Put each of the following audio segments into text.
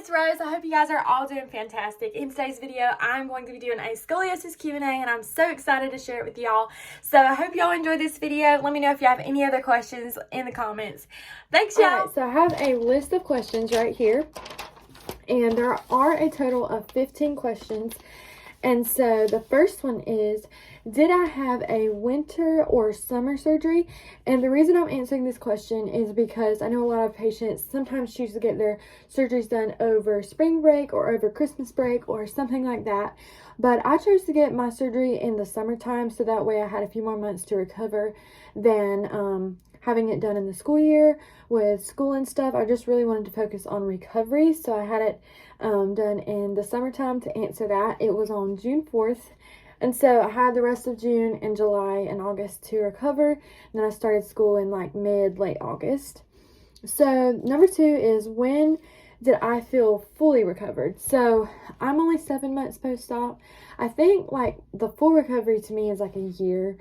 it's Rose. I hope you guys are all doing fantastic. In today's video, I'm going to be doing a scoliosis Q&A, and I'm so excited to share it with y'all. So I hope y'all enjoyed this video. Let me know if you have any other questions in the comments. Thanks, y'all. Alright, so I have a list of questions right here, and there are a total of 15 questions. And so the first one is, did I have a winter or summer surgery? And the reason I'm answering this question is because I know a lot of patients sometimes choose to get their surgeries done over spring break or over Christmas break or something like that. But I chose to get my surgery in the summertime, so that way I had a few more months to recover than having it done in the school year with school and stuff. I just really wanted to focus on recovery, so I had it done in the summertime. To answer that, it was on June 4th, and so I had the rest of June and July and August to recover, and then I started school in like late August. So number 2 is, when did I feel fully recovered? So I'm only 7 months post-op. I think like the full recovery to me is like a year,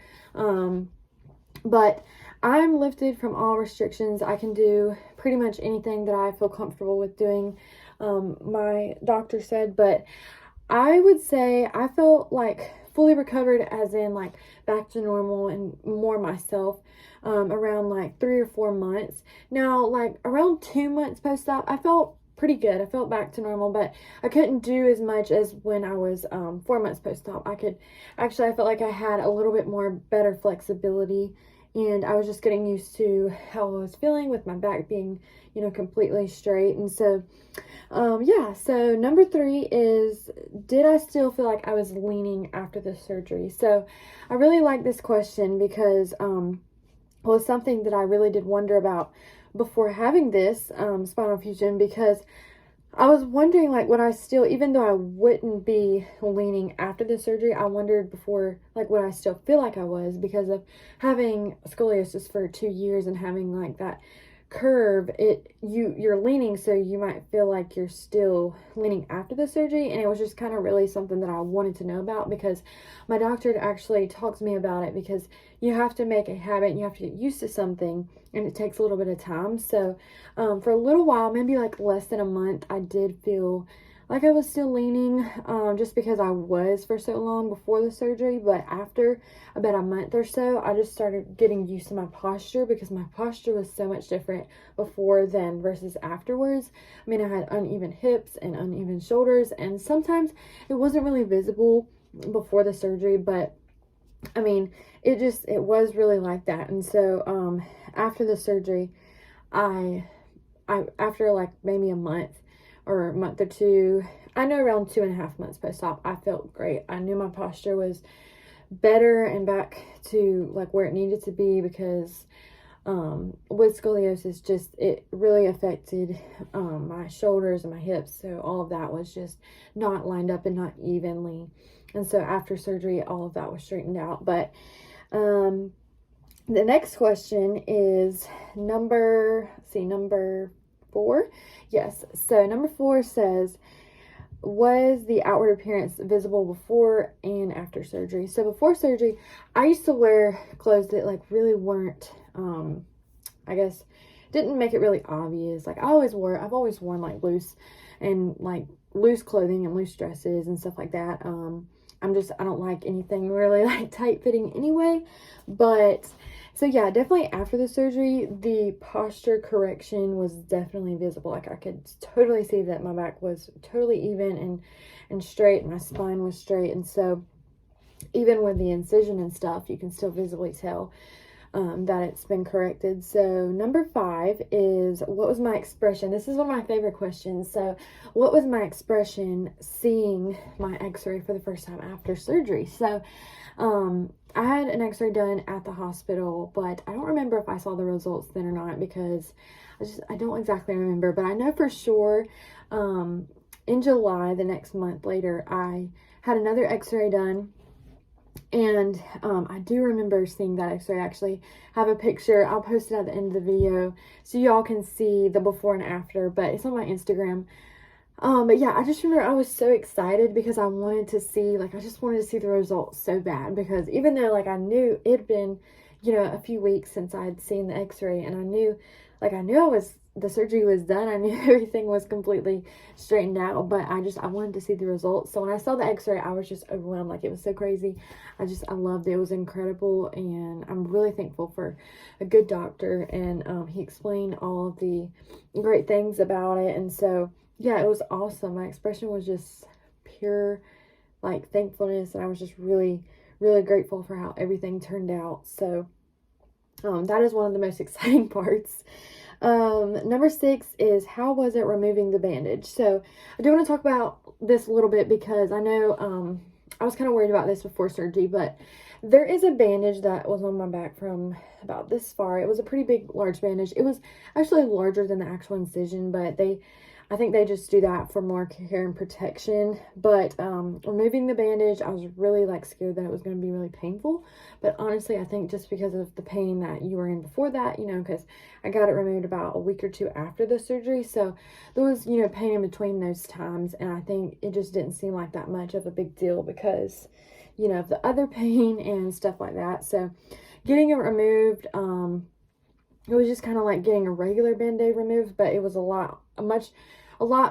but I'm lifted from all restrictions. I can do pretty much anything that I feel comfortable with doing, my doctor said. But I would say I felt like fully recovered, as in like back to normal and more myself, around like 3 or 4 months. Now, like around 2 months post-op, I felt pretty good. I felt back to normal, but I couldn't do as much as when I was 4 months post-op. I felt like I had a little bit more better flexibility, and I was just getting used to how I was feeling with my back being, completely straight. And so, yeah, so number 3 is, did I still feel like I was leaning after the surgery? So I really like this question because, it's something that I really did wonder about before having this spinal fusion, because I was wondering, like, would I still, even though I wouldn't be leaning after the surgery, I wondered before, like, would I still feel like I was, because of having scoliosis for 2 years and having like that curve, you're leaning, so you might feel like you're still leaning after the surgery. And it was just kind of really something that I wanted to know about, because my doctor actually talked to me about it, because you have to make a habit and you have to get used to something, and it takes a little bit of time. So for a little while, maybe like less than a month, I did feel like I was still leaning, just because I was for so long before the surgery. But after about a month or so, I just started getting used to my posture, because my posture was so much different before then versus afterwards. I mean, I had uneven hips and uneven shoulders, and sometimes it wasn't really visible before the surgery, but I mean, it was really like that. And so after the surgery, I after like maybe a month or a month or two, I know around 2.5 months post-op, I felt great. I knew my posture was better and back to like where it needed to be, because with scoliosis, it really affected my shoulders and my hips. So all of that was just not lined up and not evenly. And so after surgery, all of that was straightened out. But the next question is number 4. Yes. So number 4 says, was the outward appearance visible before and after surgery? So before surgery, I used to wear clothes that like really weren't, I guess, didn't make it really obvious. Like I've always worn like loose clothing and loose dresses and stuff like that. I don't like anything really like tight fitting anyway. But so yeah, definitely after the surgery, the posture correction was definitely visible. Like I could totally see that my back was totally even and straight, and my spine was straight. And so even with the incision and stuff, you can still visibly tell that it's been corrected. So number 5 is, what was my expression? This is one of my favorite questions. So what was my expression seeing my x-ray for the first time after surgery? So I had an x-ray done at the hospital, but I don't remember if I saw the results then or not, because I don't exactly remember. But I know for sure in July, the next month later, I had another x-ray done. And I do remember seeing that x-ray. I actually have a picture. I'll post it at the end of the video so y'all can see the before and after, but it's on my Instagram. But yeah, I just remember I was so excited, because I wanted to see, like, I just wanted to see the results so bad, because even though like I knew it had been, a few weeks since I had seen the x-ray, and I knew I was the surgery was done, I knew everything was completely straightened out, but I wanted to see the results. So when I saw the x-ray, I was just overwhelmed. Like, it was so crazy. I loved it. It was incredible, and I'm really thankful for a good doctor, and he explained all of the great things about it. And so, yeah, it was awesome. My expression was just pure, like, thankfulness, and I was just really, really grateful for how everything turned out. So that is one of the most exciting parts. Number 6 is, how was it removing the bandage? So I do want to talk about this a little bit, because I know I was kind of worried about this before surgery, but there is a bandage that was on my back from about this far. It was a pretty big, large bandage. It was actually larger than the actual incision, but I think they just do that for more care and protection. But removing the bandage, I was really like scared that it was going to be really painful. But honestly, I think just because of the pain that you were in before that, you know, because I got it removed about a week or two after the surgery. So there was, you know, pain in between those times. And I think it just didn't seem like that much of a big deal because, you know, of the other pain and stuff like that. So getting it removed, it was just kind of like getting a regular Band-Aid removed, but it was a lot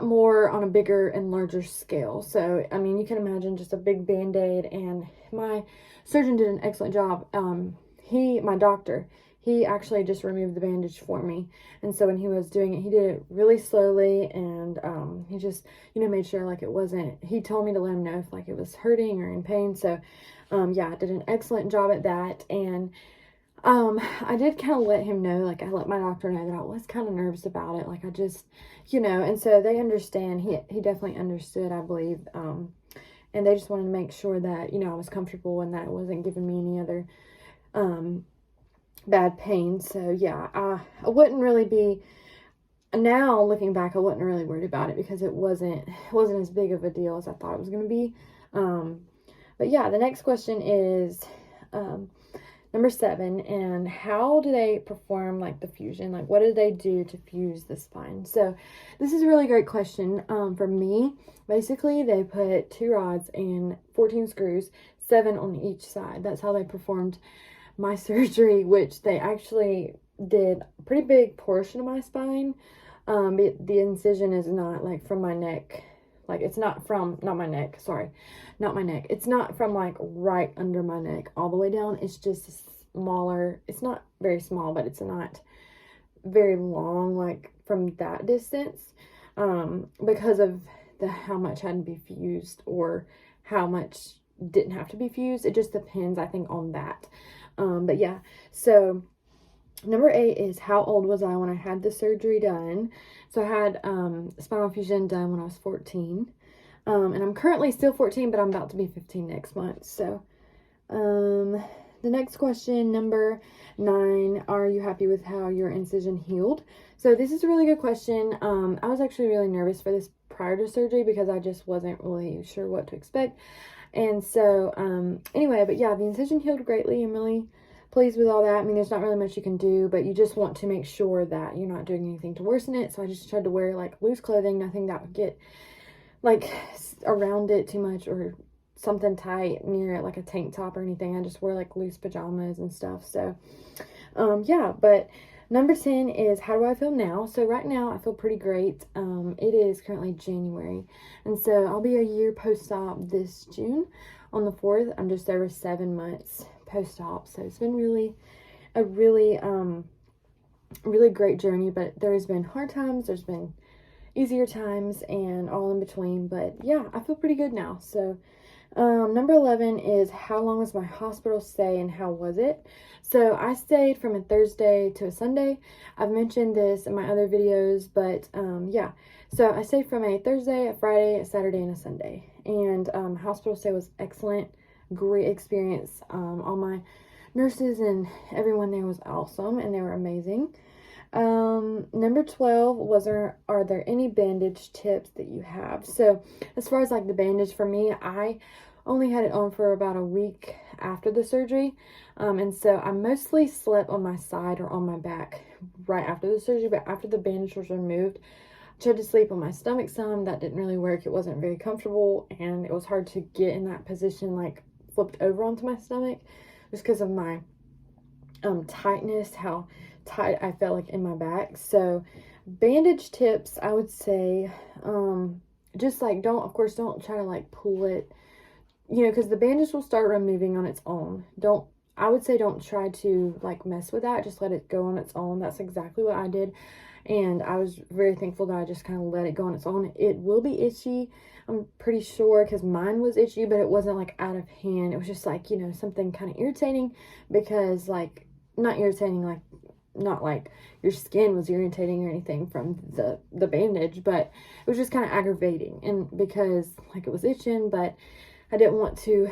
more on a bigger and larger scale. So, I mean, you can imagine just a big Band-Aid, and my surgeon did an excellent job. My doctor, he actually just removed the bandage for me. And so when he was doing it, he did it really slowly, and he just, you know, made sure like it wasn't, he told me to let him know if like it was hurting or in pain. So, yeah, I did an excellent job at that. And I did kind of let him know, like I let my doctor know that I was kind of nervous about it. Like I just, you know, and so they understand. He definitely understood, I believe. And they just wanted to make sure that, you know, I was comfortable and that it wasn't giving me any other, bad pain. So yeah, I wouldn't really be, now looking back, I wasn't really worried about it because it wasn't as big of a deal as I thought it was going to be. But yeah, the next question is, number 7, and how do they perform like the fusion? Like, what do they do to fuse the spine? So this is a really great question. For me, basically they put 2 rods and 14 screws, 7 on each side. That's how they performed my surgery, which they actually did a pretty big portion of my spine. The incision is not like from my neck. Like, it's not from, not my neck, sorry, not my neck. It's not from like right under my neck all the way down. It's just smaller. It's not very small, but it's not very long, like from that distance, because of how much had to be fused or how much didn't have to be fused. It just depends, I think, on that. But yeah, so number 8 is, how old was I when I had the surgery done? So I had Spinal Fusion done when I was 14. And I'm currently still 14, but I'm about to be 15 next month. So the next question, number 9, are you happy with how your incision healed? So this is a really good question. I was actually really nervous for this prior to surgery because I just wasn't really sure what to expect. And so anyway, but yeah, the incision healed greatly. I'm really pleased with all that. I mean, there's not really much you can do, but you just want to make sure that you're not doing anything to worsen it. So I just tried to wear like loose clothing, nothing that would get like around it too much or something tight near it, like a tank top or anything. I just wear like loose pajamas and stuff. So yeah, but number 10 is, how do I feel now? So right now I feel pretty great. It is currently January, and so I'll be a year post-op this June on the 4th. I'm just over 7 months post-op, so it's been really great journey. But there's been hard times, there's been easier times, and all in between. But yeah, I feel pretty good now. So number 11 is, how long was my hospital stay and how was it? So I stayed from a Thursday to a Sunday. I've mentioned this in my other videos, but yeah, so I stayed from a Thursday, a Friday, a Saturday, and a Sunday. And hospital stay was excellent, great experience. All my nurses and everyone there was awesome, and they were amazing. Number 12 are there any bandage tips that you have? So as far as like the bandage, for me, I only had it on for about a week after the surgery. And so I mostly slept on my side or on my back right after the surgery, but after the bandage was removed, I tried to sleep on my stomach some. That didn't really work. It wasn't very comfortable, and it was hard to get in that position, like flipped over onto my stomach, just because of my tightness, how tight I felt like in my back. So Bandage tips, I would say, just like don't try to like pull it, you know, because the bandage will start removing on its own. I would say don't try to like mess with that. Just let it go on its own. That's exactly what I did. And I was very thankful that I just kind of let it go on its own. It will be itchy, I'm pretty sure, because mine was itchy, but it wasn't like out of hand. It was just like, you know, something kind of irritating, because like, not irritating, like, not like your skin was irritating or anything from the bandage, but it was just kind of aggravating. And because like it was itching, but I didn't want to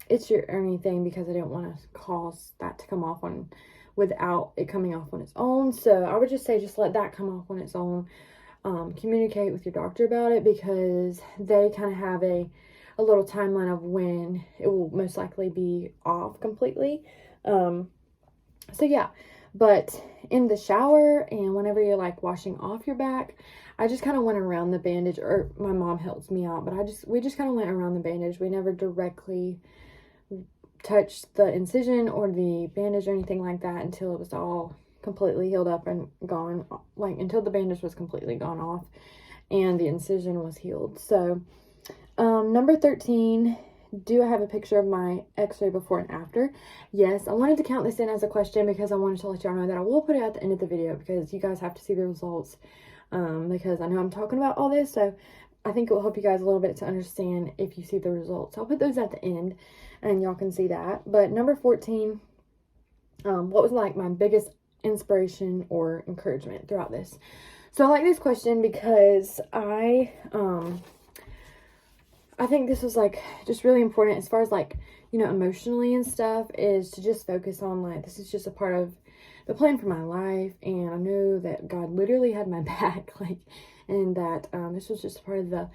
itch it or anything, because I didn't want to cause that to come off on without it coming off on its own. So I would just say just let that come off on its own. Communicate with your doctor about it, because they kind of have a little timeline of when it will most likely be off completely. So yeah, but in the shower and whenever you're like washing off your back, I just kind of went around the bandage, or my mom helps me out, but we just kind of went around the bandage. We never directly touched the incision or the bandage or anything like that until it was all completely healed up and gone, like until the bandage was completely gone off and the incision was healed. So number 13, do I have a picture of my x-ray before and after? Yes, I wanted to count this in as a question because I wanted to let y'all know that I will put it at the end of the video, because you guys have to see the results, because I know I'm talking about all this, so I think it will help you guys a little bit to understand if you see the results. I'll put those at the end and y'all can see that. But number 14, what was like my biggest inspiration or encouragement throughout this? So I like this question because I think this was like just really important as far as like, you know, emotionally and stuff, is to just focus on like, this is just a part of the plan for my life, and I know that God literally had my back, like, and that this was just part of the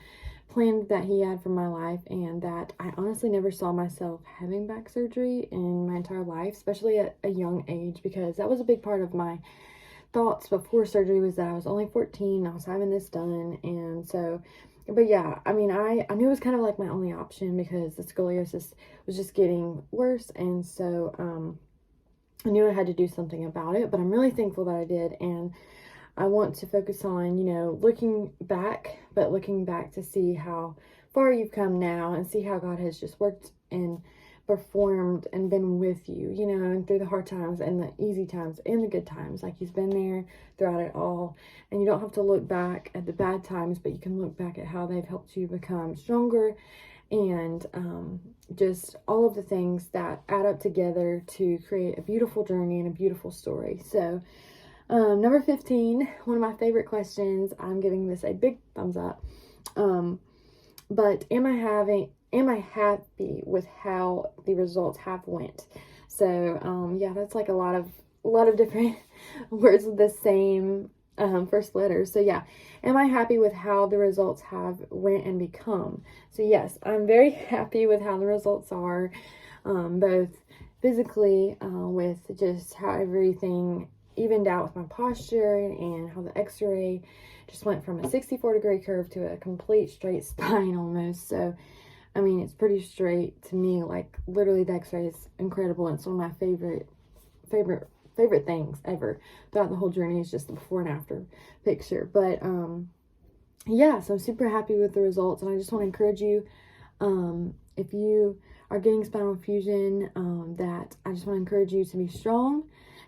plan that he had for my life, and that I honestly never saw myself having back surgery in my entire life, especially at a young age, because that was a big part of my thoughts before surgery, was that I was only 14, I was having this done. And so, but yeah, I mean, I knew it was kind of like my only option, because the scoliosis was just getting worse, and so I knew I had to do something about it. But I'm really thankful that I did, and I want to focus on, you know, looking back to see how far you've come now, and see how God has just worked and performed and been with you, you know, and through the hard times and the easy times and the good times. Like, he's been there throughout it all, and you don't have to look back at the bad times, but you can look back at how they've helped you become stronger, and just all of the things that add up together to create a beautiful journey and a beautiful story. So number 15, one of my favorite questions, I'm giving this a big thumbs up, but am I happy with how the results have went? So yeah, that's like a lot of different words with the same first letter. So yeah, am I happy with how the results have went and become? So yes, I'm very happy with how the results are, both physically, with just how everything evened out with my posture, and how the x-ray just went from a 64-degree curve to a complete straight spine almost. So I mean, it's pretty straight to me. Like, literally, the x-ray is incredible. It's one of my favorite things ever throughout the whole journey, is just the before and after picture. But yeah, so I'm super happy with the results, and I just want to encourage you, if you are getting spinal fusion, that I just want to encourage you to be strong.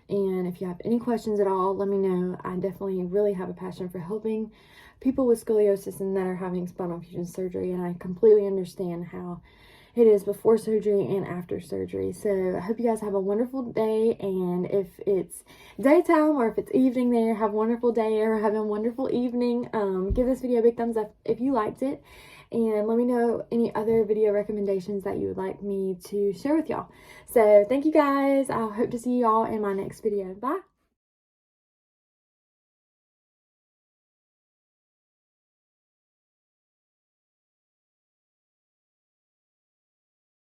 And if you have any questions at all, let me know. I definitely really have a passion for helping people with scoliosis and that are having spinal fusion surgery, and I completely understand how it is before surgery and after surgery. So I hope you guys have a wonderful day, and if it's daytime or if it's evening there, have a wonderful day or have a wonderful evening. Give this video a big thumbs up if you liked it, and let me know any other video recommendations that you would like me to share with y'all. So thank you guys. I hope to see y'all in my next video. Bye.